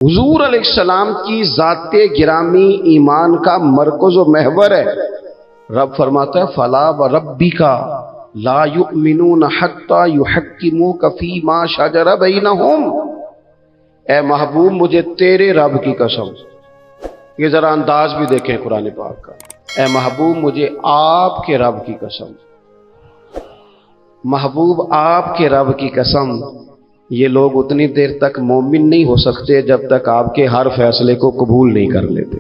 حضور علیہ السلام کی ذات گرامی ایمان کا مرکز و محور ہے۔ رب فرماتا ہے فلا وربک لا یؤمنون حتی یحکموک فیما شجر بینہم۔ اے محبوب مجھے تیرے رب کی قسم، یہ ذرا انداز بھی دیکھیں قرآن پاک کا، اے محبوب مجھے آپ کے رب کی قسم، محبوب آپ کے رب کی قسم، یہ لوگ اتنی دیر تک مومن نہیں ہو سکتے جب تک آپ کے ہر فیصلے کو قبول نہیں کر لیتے۔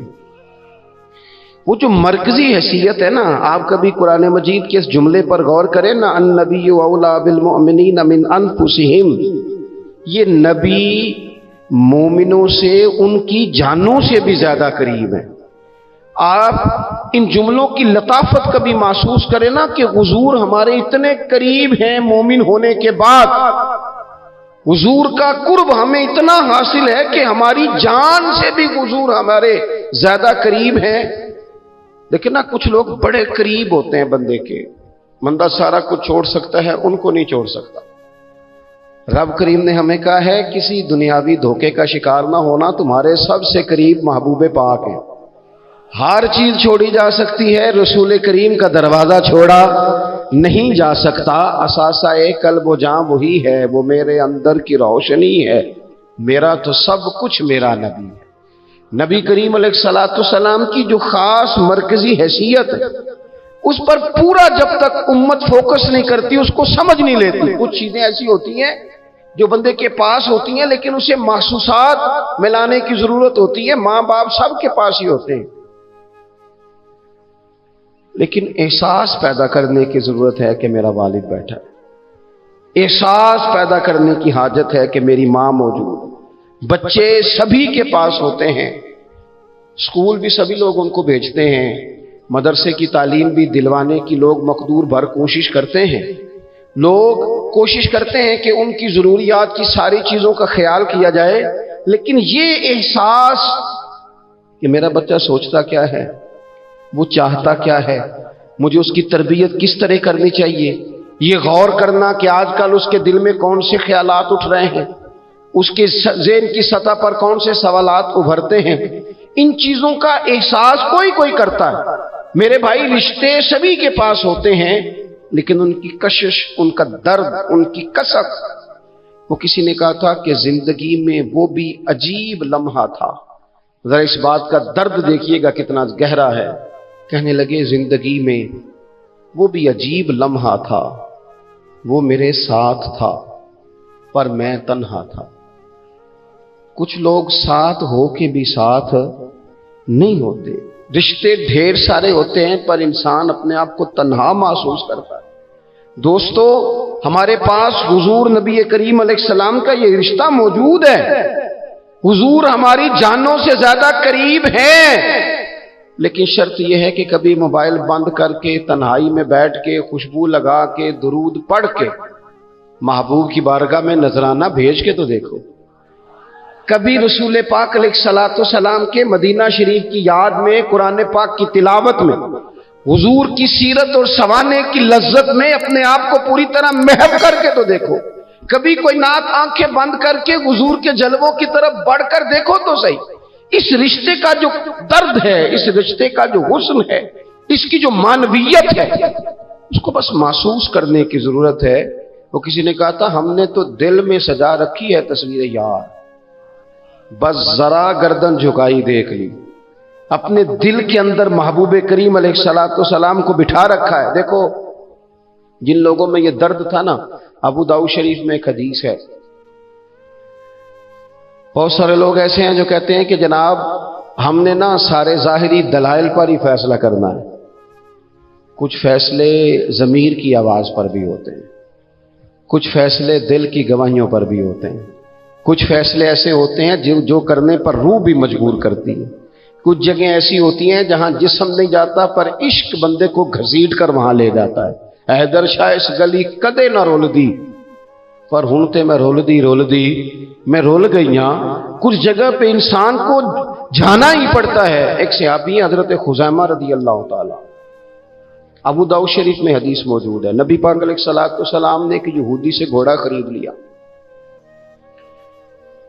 وہ جو مرکزی حیثیت ہے نا، آپ کبھی قرآن مجید کے اس جملے پر غور کریں نا، النبی اولی بالمؤمنین من انفسہم، یہ نبی مومنوں سے ان کی جانوں سے بھی زیادہ قریب ہیں۔ آپ ان جملوں کی لطافت کبھی محسوس کریں نا کہ حضور ہمارے اتنے قریب ہیں مومن ہونے کے بعد، حضور کا قرب ہمیں اتنا حاصل ہے کہ ہماری جان سے بھی حضور ہمارے زیادہ قریب ہیں۔ لیکن نا کچھ لوگ بڑے قریب ہوتے ہیں بندے کے، بندہ سارا کچھ چھوڑ سکتا ہے، ان کو نہیں چھوڑ سکتا۔ رب کریم نے ہمیں کہا ہے کسی دنیاوی دھوکے کا شکار نہ ہونا، تمہارے سب سے قریب محبوب پاک ہیں۔ ہر چیز چھوڑی جا سکتی ہے، رسول کریم کا دروازہ چھوڑا نہیں جا سکتا۔ اثاثہ قلب و جاں وہی ہے، وہ میرے اندر کی روشنی ہے، میرا تو سب کچھ میرا نبی ہے۔ نبی کریم علیہ الصلوۃ والسلام کی جو خاص مرکزی حیثیت ہے، اس پر پورا جب تک امت فوکس نہیں کرتی، اس کو سمجھ نہیں لیتی۔ کچھ چیزیں ایسی ہوتی ہیں جو بندے کے پاس ہوتی ہیں، لیکن اسے محسوسات ملانے کی ضرورت ہوتی ہے۔ ماں باپ سب کے پاس ہی ہوتے ہیں، لیکن احساس پیدا کرنے کی ضرورت ہے کہ میرا والد بیٹھا ہے، احساس پیدا کرنے کی حاجت ہے کہ میری ماں موجود ہے۔ بچے سبھی کے پاس ہوتے ہیں، اسکول بھی سبھی لوگ ان کو بھیجتے ہیں، مدرسے کی تعلیم بھی دلوانے کی لوگ مقدور بھر کوشش کرتے ہیں۔ لوگ کوشش کرتے ہیں کہ ان کی ضروریات کی ساری چیزوں کا خیال کیا جائے، لیکن یہ احساس کہ میرا بچہ سوچتا کیا ہے، وہ چاہتا کیا ہے، مجھے اس کی تربیت کس طرح کرنی چاہیے، یہ غور کرنا کہ آج کل اس کے دل میں کون سے خیالات اٹھ رہے ہیں، اس کے ذہن کی سطح پر کون سے سوالات ابھرتے ہیں، ان چیزوں کا احساس کوئی کوئی کرتا ہے۔ میرے بھائی رشتے سبھی کے پاس ہوتے ہیں، لیکن ان کی کشش، ان کا درد، ان کی کسک، وہ کسی نے کہا تھا کہ زندگی میں وہ بھی عجیب لمحہ تھا، ذرا اس بات کا درد دیکھیے گا کتنا گہرا ہے۔ کہنے لگے زندگی میں وہ بھی عجیب لمحہ تھا، وہ میرے ساتھ تھا پر میں تنہا تھا۔ کچھ لوگ ساتھ ہو کے بھی ساتھ نہیں ہوتے، رشتے ڈھیر سارے ہوتے ہیں پر انسان اپنے آپ کو تنہا محسوس کرتا ہے۔ دوستو، ہمارے پاس حضور نبی کریم علیہ السلام کا یہ رشتہ موجود ہے، حضور ہماری جانوں سے زیادہ قریب ہیں، لیکن شرط یہ ہے کہ کبھی موبائل بند کر کے تنہائی میں بیٹھ کے خوشبو لگا کے درود پڑھ کے محبوب کی بارگاہ میں نذرانہ بھیج کے تو دیکھو۔ کبھی رسول پاک علیہ الصلوۃ والسلام کے مدینہ شریف کی یاد میں، قرآن پاک کی تلاوت میں، حضور کی سیرت اور سوانے کی لذت میں اپنے آپ کو پوری طرح محو کر کے تو دیکھو۔ کبھی کوئی نعت آنکھیں بند کر کے حضور کے جلووں کی طرف بڑھ کر دیکھو تو صحیح۔ اس رشتے کا جو درد ہے، اس رشتے کا جو حسن ہے، اس کی جو معنویت ہے، اس کو بس محسوس کرنے کی ضرورت ہے۔ وہ کسی نے کہا تھا ہم نے تو دل میں سجا رکھی ہے تصویر یار، بس ذرا گردن جھکائی دیکھ لی، اپنے دل کے اندر محبوب کریم علیہ الصلوۃ والسلام کو بٹھا رکھا ہے۔ دیکھو جن لوگوں میں یہ درد تھا نا، ابو داؤد شریف میں ایک حدیث ہے، بہت سارے لوگ ایسے ہیں جو کہتے ہیں کہ جناب ہم نے نا سارے ظاہری دلائل پر ہی فیصلہ کرنا ہے۔ کچھ فیصلے ضمیر کی آواز پر بھی ہوتے ہیں، کچھ فیصلے دل کی گواہیوں پر بھی ہوتے ہیں، کچھ فیصلے ایسے ہوتے ہیں جو کرنے پر روح بھی مجبور کرتی ہے، کچھ جگہیں ایسی ہوتی ہیں جہاں جسم نہیں جاتا پر عشق بندے کو گھسیٹ کر وہاں لے جاتا ہے۔ حیدر شاہ اس گلی کدے نہ رول دی، پر ہن تے میں رول دی میں رول گئیاں۔ کچھ جگہ پہ انسان کو جانا ہی پڑتا ہے۔ ایک صحابی ہیں حضرت خزیمہ رضی اللہ تعالی، ابو داؤد شریف میں حدیث موجود ہے، نبی پاک علیہ الصلوۃ والسلام نے ایک یہودی سے گھوڑا خرید لیا،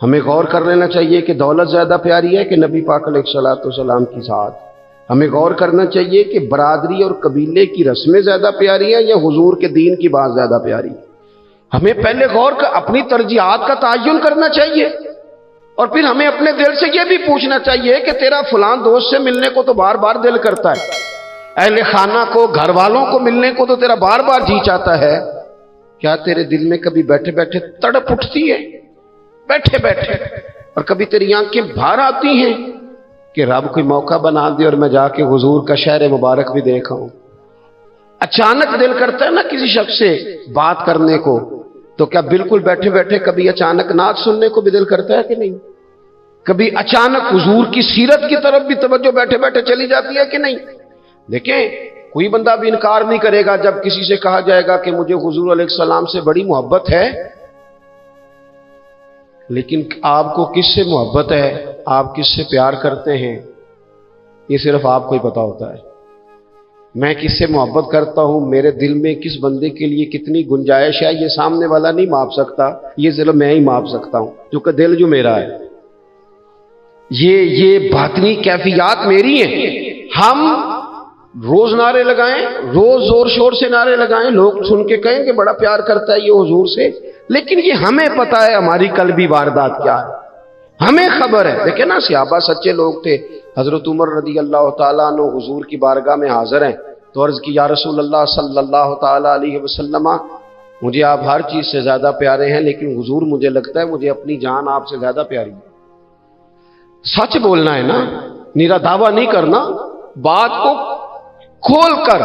ہمیں غور کر لینا چاہیے کہ دولت زیادہ پیاری ہے کہ نبی پاک علیہ الصلوۃ والسلام کی ذات؟ ہمیں غور کرنا چاہیے کہ برادری اور قبیلے کی رسمیں زیادہ پیاری ہیں یا حضور کے دین کی بات زیادہ پیاری ہے؟ ہمیں پہلے غور کر اپنی ترجیحات کا تعین کرنا چاہیے، اور پھر ہمیں اپنے دل سے یہ بھی پوچھنا چاہیے کہ تیرا فلاں دوست سے ملنے کو تو بار بار دل کرتا ہے، اہل خانہ کو، گھر والوں کو ملنے کو تو تیرا بار بار جی چاہتا ہے، کیا تیرے دل میں کبھی بیٹھے بیٹھے تڑپ اٹھتی ہے؟ بیٹھے بیٹھے، اور کبھی تیری آنکھیں باہر آتی ہیں کہ رب کوئی موقع بنا دے اور میں جا کے حضور کا شہر مبارک بھی دیکھا ہوں؟ اچانک دل کرتا ہے نا کسی شخص سے بات کرنے کو، تو کیا بالکل بیٹھے بیٹھے کبھی اچانک نعت سننے کو بھی دل کرتا ہے کہ نہیں؟ کبھی اچانک حضور کی سیرت کی طرف بھی توجہ بیٹھے بیٹھے چلی جاتی ہے کہ نہیں؟ دیکھیں، کوئی بندہ بھی انکار نہیں کرے گا جب کسی سے کہا جائے گا کہ مجھے حضور علیہ السلام سے بڑی محبت ہے، لیکن آپ کو کس سے محبت ہے، آپ کس سے پیار کرتے ہیں، یہ صرف آپ کو ہی پتا ہوتا ہے۔ میں کس سے محبت کرتا ہوں، میرے دل میں کس بندے کے لیے کتنی گنجائش ہے، یہ سامنے والا نہیں ماپ سکتا، یہ صرف میں ہی ماپ سکتا ہوں، کیونکہ دل جو میرا ہے، یہ باطنی کیفیات میری ہیں۔ ہم روز نعرے لگائیں، روز زور شور سے نعرے لگائیں، لوگ سن کے کہیں کہ بڑا پیار کرتا ہے یہ حضور سے، لیکن یہ ہمیں پتا ہے ہماری قلبی واردات کیا ہے، ہمیں خبر ہے۔ دیکھیں نا، صحابہ سچے لوگ تھے۔ حضرت عمر رضی اللہ تعالیٰ عنہ حضور کی بارگاہ میں حاضر ہیں تو عرض کی، یا رسول اللہ صلی اللہ تعالیٰ علیہ وسلم، مجھے آپ ہر چیز سے زیادہ پیارے ہیں، لیکن حضور مجھے لگتا ہے مجھے اپنی جان آپ سے زیادہ پیاری ہے۔ سچ بولنا ہے نا، نیرا دعویٰ نہیں کرنا، بات کو کھول کر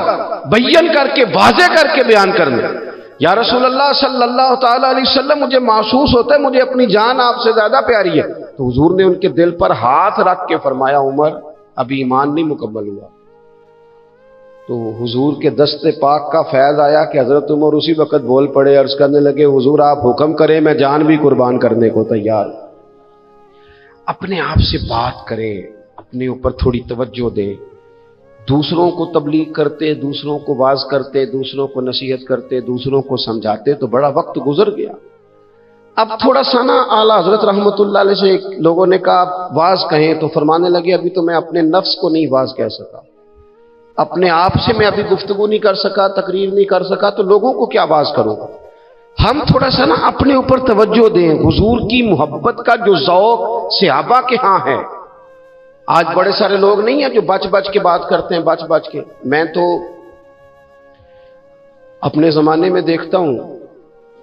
بیان کر کے واضح کر کے بیان کرنا۔ یا رسول اللہ صلی اللہ تعالیٰ علیہ وسلم، مجھے محسوس ہوتا ہے مجھے اپنی جان آپ سے زیادہ پیاری ہے، تو حضور نے ان کے دل پر ہاتھ رکھ کے فرمایا، عمر ابھی ایمان نہیں مکمل ہوا۔ تو حضور کے دست پاک کا فیض آیا کہ حضرت عمر اسی وقت بول پڑے، عرض کرنے لگے، حضور آپ حکم کریں، میں جان بھی قربان کرنے کو تیار۔ اپنے آپ سے بات کریں، اپنے اوپر تھوڑی توجہ دیں، دوسروں کو تبلیغ کرتے، دوسروں کو واعظ کرتے، دوسروں کو نصیحت کرتے، دوسروں کو سمجھاتے تو بڑا وقت گزر گیا۔ اب تھوڑا سا نا اعلیٰ حضرت رحمۃ اللہ علیہ سے لوگوں نے کہا واعظ کہیں، تو فرمانے لگے، ابھی تو میں اپنے نفس کو نہیں واعظ کہہ سکا، اپنے آپ سے میں ابھی گفتگو نہیں کر سکا، تقریر نہیں کر سکا، تو لوگوں کو کیا واعظ کروں گا۔ ہم تھوڑا سا نا اپنے اوپر توجہ دیں۔ حضور کی محبت کا جو ذوق صحابہ کے ہاں ہے، آج بڑے سارے لوگ نہیں ہیں جو بچ بچ کے بات کرتے ہیں، بچ بچ کے۔ میں تو اپنے زمانے میں دیکھتا ہوں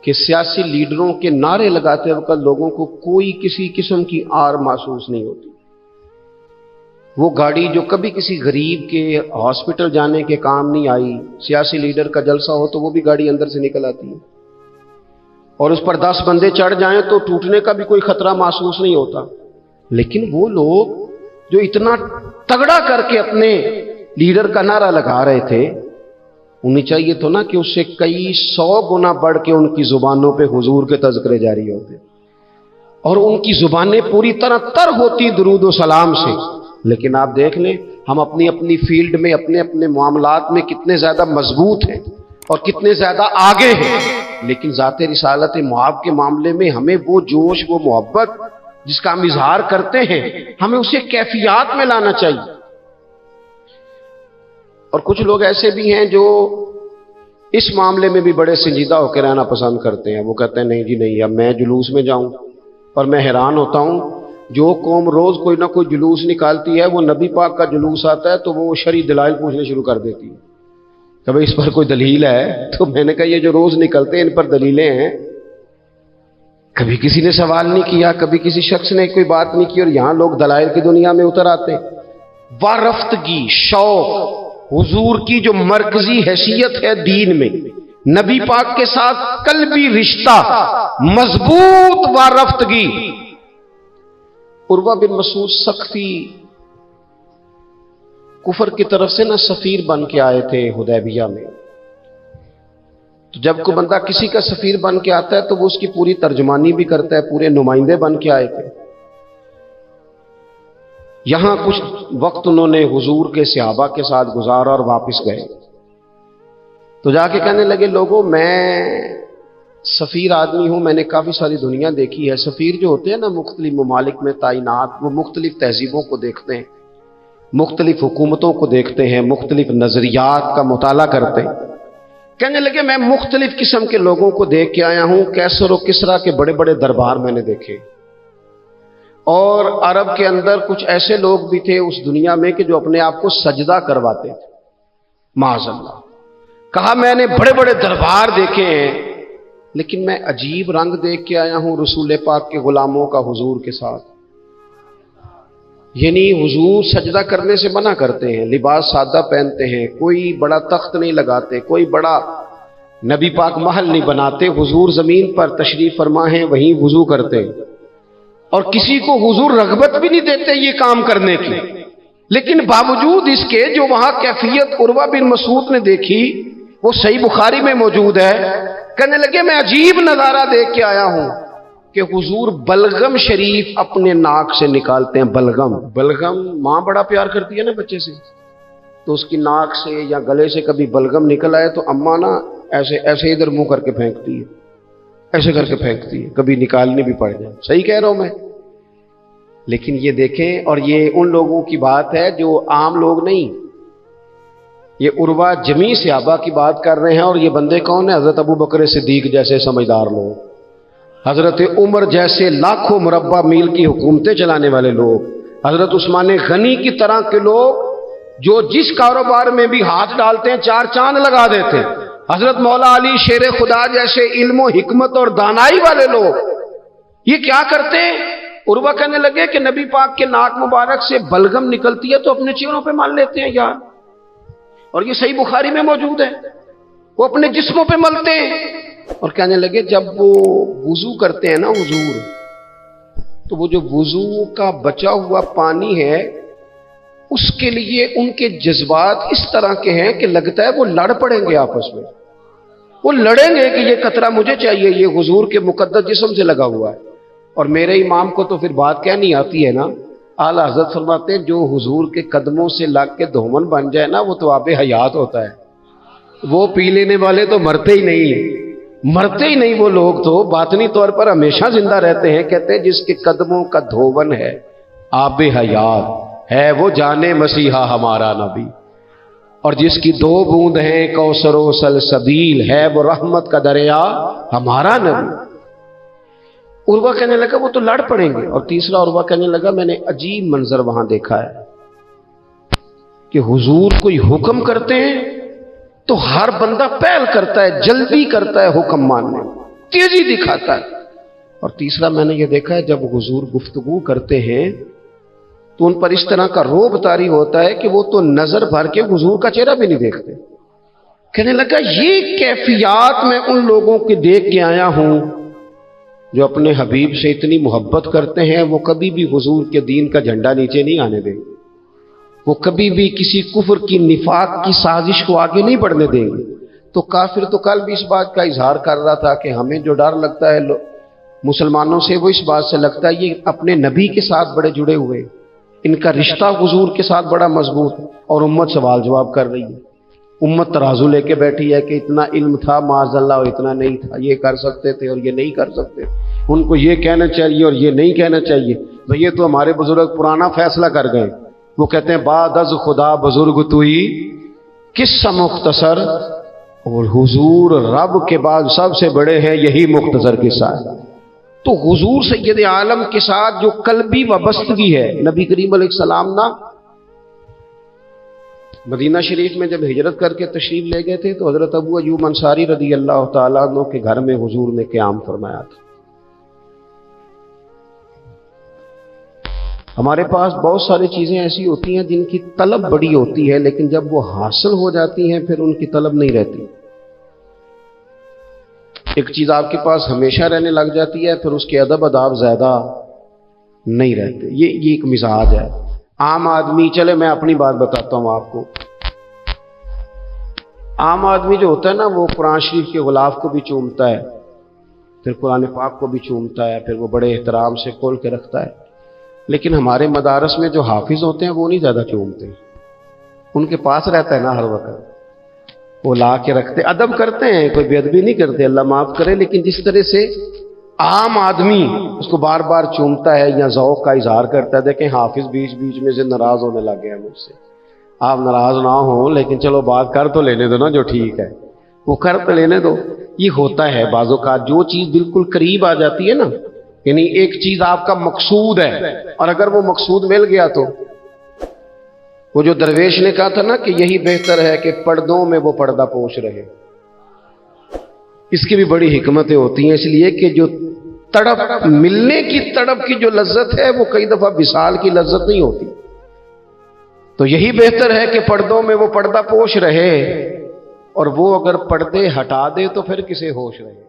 کہ سیاسی لیڈروں کے نعرے لگاتے وقت لوگوں کو کوئی کسی قسم کی آر محسوس نہیں ہوتی۔ وہ گاڑی جو کبھی کسی غریب کے ہاسپٹل جانے کے کام نہیں آئی، سیاسی لیڈر کا جلسہ ہو تو وہ بھی گاڑی اندر سے نکل آتی ہے، اور اس پر 10 بندے چڑھ جائیں تو ٹوٹنے کا بھی کوئی خطرہ محسوس نہیں ہوتا۔ لیکن وہ لوگ جو اتنا تگڑا کر کے اپنے لیڈر کا نعرہ لگا رہے تھے، انہیں چاہیے تو نا کہ اس سے کئی 100 گنا بڑھ کے ان کی زبانوں پہ حضور کے تذکرے جاری ہوتے، اور ان کی زبانیں پوری طرح تر ہوتی درود و سلام سے۔ لیکن آپ دیکھ لیں، ہم اپنی اپنی فیلڈ میں، اپنے اپنے معاملات میں کتنے زیادہ مضبوط ہیں اور کتنے زیادہ آگے ہیں، لیکن ذات رسالت معاب کے معاملے میں ہمیں وہ جوش، وہ محبت جس کا ہم اظہار کرتے ہیں، ہمیں اسے کیفیات میں لانا چاہیے۔ اور کچھ لوگ ایسے بھی ہیں جو اس معاملے میں بھی بڑے سنجیدہ ہو کے رہنا پسند کرتے ہیں۔ وہ کہتے ہیں نہیں جی نہیں، اب میں جلوس میں جاؤں، اور میں حیران ہوتا ہوں جو قوم روز کوئی نہ کوئی جلوس نکالتی ہے، وہ نبی پاک کا جلوس آتا ہے تو وہ شرعی دلائل پوچھنے شروع کر دیتی ہے کہ بھئی اس پر کوئی دلیل ہے؟ تو میں نے کہا یہ جو روز نکلتے ہیں ان پر دلیلیں ہیں؟ کبھی کسی نے سوال نہیں کیا، کبھی کسی شخص نے کوئی بات نہیں کی، اور یہاں لوگ دلائل کی دنیا میں اتر آتے ہیں۔ وارفتگی، شوق، حضور کی جو مرکزی حیثیت ہے دین میں، نبی پاک کے ساتھ قلبی رشتہ، مضبوط وارفتگی۔ عروہ بن مسعود سختی کفر کی طرف سے نہ سفیر بن کے آئے تھے حدیبیہ میں، تو جب کوئی بندہ کسی کا سفیر بن کے آتا ہے تو وہ اس کی پوری ترجمانی بھی کرتا ہے، پورے نمائندے بن کے آئے تھے۔ یہاں کچھ وقت انہوں نے حضور کے صحابہ کے ساتھ گزارا اور واپس گئے، تو جا کے کہنے لگے لوگوں، میں سفیر آدمی ہوں، میں نے کافی ساری دنیا دیکھی ہے. سفیر جو ہوتے ہیں نا مختلف ممالک میں تعینات، وہ مختلف تہذیبوں کو دیکھتے ہیں، مختلف حکومتوں کو دیکھتے ہیں، مختلف نظریات کا مطالعہ کرتے ہیں. کہنے لگے میں مختلف قسم کے لوگوں کو دیکھ کے آیا ہوں. کیسر و کسرا کے بڑے بڑے دربار میں نے دیکھے، اور عرب کے اندر کچھ ایسے لوگ بھی تھے اس دنیا میں کہ جو اپنے آپ کو سجدہ کرواتے تھے. معاذ اللہ. کہا میں نے بڑے بڑے دربار دیکھے ہیں، لیکن میں عجیب رنگ دیکھ کے آیا ہوں رسول پاک کے غلاموں کا حضور کے ساتھ. یعنی حضور سجدہ کرنے سے منع کرتے ہیں، لباس سادہ پہنتے ہیں، کوئی بڑا تخت نہیں لگاتے، کوئی بڑا نبی پاک محل نہیں بناتے. حضور زمین پر تشریف فرما ہیں، وہیں وضو کرتے ہیں، اور کسی کو حضور رغبت بھی نہیں دیتے یہ کام کرنے کی. لیکن باوجود اس کے جو وہاں کیفیت عروہ بن مسعود نے دیکھی وہ صحیح بخاری میں موجود ہے. کہنے لگے میں عجیب نظارہ دیکھ کے آیا ہوں کہ حضور بلغم شریف اپنے ناک سے نکالتے ہیں. بلغم ماں بڑا پیار کرتی ہے نا بچے سے، تو اس کی ناک سے یا گلے سے کبھی بلغم نکل آئے تو اماں نا ایسے ادھر منہ کر کے پھینکتی ہے، ایسے کر کے پھینکتی ہے، کبھی نکالنی بھی پڑ جائے. صحیح کہہ رہا ہوں میں؟ لیکن یہ دیکھیں، اور یہ ان لوگوں کی بات ہے جو عام لوگ نہیں، یہ عروہ جمیع صحابہ کی بات کر رہے ہیں. اور یہ بندے کون ہیں؟ حضرت ابو بکر صدیق جیسے سمجھدار لوگ، حضرت عمر جیسے لاکھوں مربع میل کی حکومتیں چلانے والے لوگ، حضرت عثمان غنی کی طرح کے لوگ جو جس کاروبار میں بھی ہاتھ ڈالتے ہیں چار چاند لگا دیتے. حضرت مولا علی شیر خدا جیسے علم و حکمت اور دانائی والے لوگ یہ کیا کرتے ہیں؟ عروہ کہنے لگے کہ نبی پاک کے ناک مبارک سے بلغم نکلتی ہے تو اپنے چہروں پہ مان لیتے ہیں یار. اور یہ صحیح بخاری میں موجود ہے، وہ اپنے جسموں پہ ملتے ہیں. اور کہنے لگے جب وہ وضو کرتے ہیں نا حضور، تو وہ جو وضو کا بچا ہوا پانی ہے اس کے لیے ان کے جذبات اس طرح کے ہیں کہ لگتا ہے وہ لڑ پڑیں گے آپس میں. وہ لڑیں گے کہ یہ قطرہ مجھے چاہیے، یہ حضور کے مقدس جسم سے لگا ہوا ہے. اور میرے امام کو تو پھر بات کہنی آتی ہے نا. اعلیٰ حضرت فرماتے ہیں جو حضور کے قدموں سے لگ کے دھومن بن جائے نا وہ تو آب حیات ہوتا ہے. وہ پی لینے والے تو مرتے ہی نہیں وہ لوگ تو باطنی طور پر ہمیشہ زندہ رہتے ہیں. کہتے ہیں جس کے قدموں کا دھون ہے آب حیات ہے، وہ جانے مسیحا ہمارا نبی. اور جس کی دو بوند ہیں کوثر و سلسبیل ہے، وہ رحمت کا دریا ہمارا نبی. عروہ کہنے لگا وہ تو لڑ پڑیں گے. اور تیسرا عروہ کہنے لگا میں نے عجیب منظر وہاں دیکھا ہے کہ حضور کوئی حکم کرتے ہیں تو ہر بندہ پہل کرتا ہے، جلدی کرتا ہے حکم ماننے، تیزی دکھاتا ہے. اور تیسرا میں نے یہ دیکھا ہے جب حضور گفتگو کرتے ہیں تو ان پر اس طرح کا روب طاری ہوتا ہے کہ وہ تو نظر بھر کے حضور کا چہرہ بھی نہیں دیکھتے. کہنے لگا یہ کیفیات میں ان لوگوں کے دیکھ کے آیا ہوں جو اپنے حبیب سے اتنی محبت کرتے ہیں. وہ کبھی بھی حضور کے دین کا جھنڈا نیچے نہیں آنے دیں گے، وہ کبھی بھی کسی کفر کی نفاق کی سازش کو آگے نہیں بڑھنے دیں گے. تو کافر تو کل بھی اس بات کا اظہار کر رہا تھا کہ ہمیں جو ڈر لگتا ہے مسلمانوں سے وہ اس بات سے لگتا ہے یہ اپنے نبی کے ساتھ بڑے جڑے ہوئے، ان کا رشتہ حضور کے ساتھ بڑا مضبوط. اور امت سوال جواب کر رہی ہے، امت ترازو لے کے بیٹھی ہے کہ اتنا علم تھا معاذ اللہ اور اتنا نہیں تھا، یہ کر سکتے تھے اور یہ نہیں کر سکتے، ان کو یہ کہنا چاہیے اور یہ نہیں کہنا چاہیے. بھئی یہ تو ہمارے بزرگ پرانا فیصلہ کر گئے. وہ کہتے ہیں بعد از خدا بزرگ توئی قصہ مختصر، اور حضور رب کے بعد سب سے بڑے ہیں، یہی مختصر قصہ ہے. تو حضور سید عالم کے ساتھ جو قلبی وابستگی ہے، نبی کریم علیہ السلام نا مدینہ شریف میں جب ہجرت کر کے تشریف لے گئے تھے تو حضرت ابو ایوب انصاری رضی اللہ تعالیٰ عنہ کے گھر میں حضور نے قیام فرمایا تھا. ہمارے پاس بہت ساری چیزیں ایسی ہوتی ہیں جن کی طلب بڑی ہوتی ہے، لیکن جب وہ حاصل ہو جاتی ہیں پھر ان کی طلب نہیں رہتی. ایک چیز آپ کے پاس ہمیشہ رہنے لگ جاتی ہے پھر اس کے ادب اداب زیادہ نہیں رہتے. یہ ایک مزاج ہے. عام آدمی، چلے میں اپنی بات بتاتا ہوں آپ کو. عام آدمی جو ہوتا ہے نا وہ قرآن شریف کے غلاف کو بھی چومتا ہے، پھر قرآن پاک کو بھی چومتا ہے، پھر وہ بڑے احترام سے کھول کے رکھتا ہے. لیکن ہمارے مدارس میں جو حافظ ہوتے ہیں وہ نہیں زیادہ چومتے، ان کے پاس رہتا ہے نا ہر وقت. وہ لا کے رکھتے، ادب کرتے ہیں، کوئی بے ادبی نہیں کرتے، اللہ معاف کرے، لیکن جس طرح سے عام آدمی اس کو بار بار چومتا ہے یا ذوق کا اظہار کرتا ہے، دیکھیں حافظ بیچ بیچ میں سے ناراض ہونے لگ گیا مجھ سے۔ آپ ناراض نہ ہوں، لیکن چلو بات کر تو لینے دو نا، جو ٹھیک ہے وہ کر تو لینے دو۔ یہ ہوتا ہے بعض اوقات، جو چیز بالکل قریب آ جاتی ہے نا، یعنی ایک چیز آپ کا مقصود ہے اور اگر وہ مقصود مل گیا تو وہ جو درویش نے کہا تھا نا کہ یہی بہتر ہے کہ پردوں میں وہ پردہ پوش رہے، اس کی بھی بڑی حکمتیں ہوتی ہیں، اس لیے کہ جو تڑپ، ملنے کی تڑپ کی جو لذت ہے وہ کئی دفعہ وصال کی لذت نہیں ہوتی، تو یہی بہتر ہے کہ پردوں میں وہ پردہ پوش رہے، اور وہ اگر پردے ہٹا دے تو پھر کسے ہوش رہے۔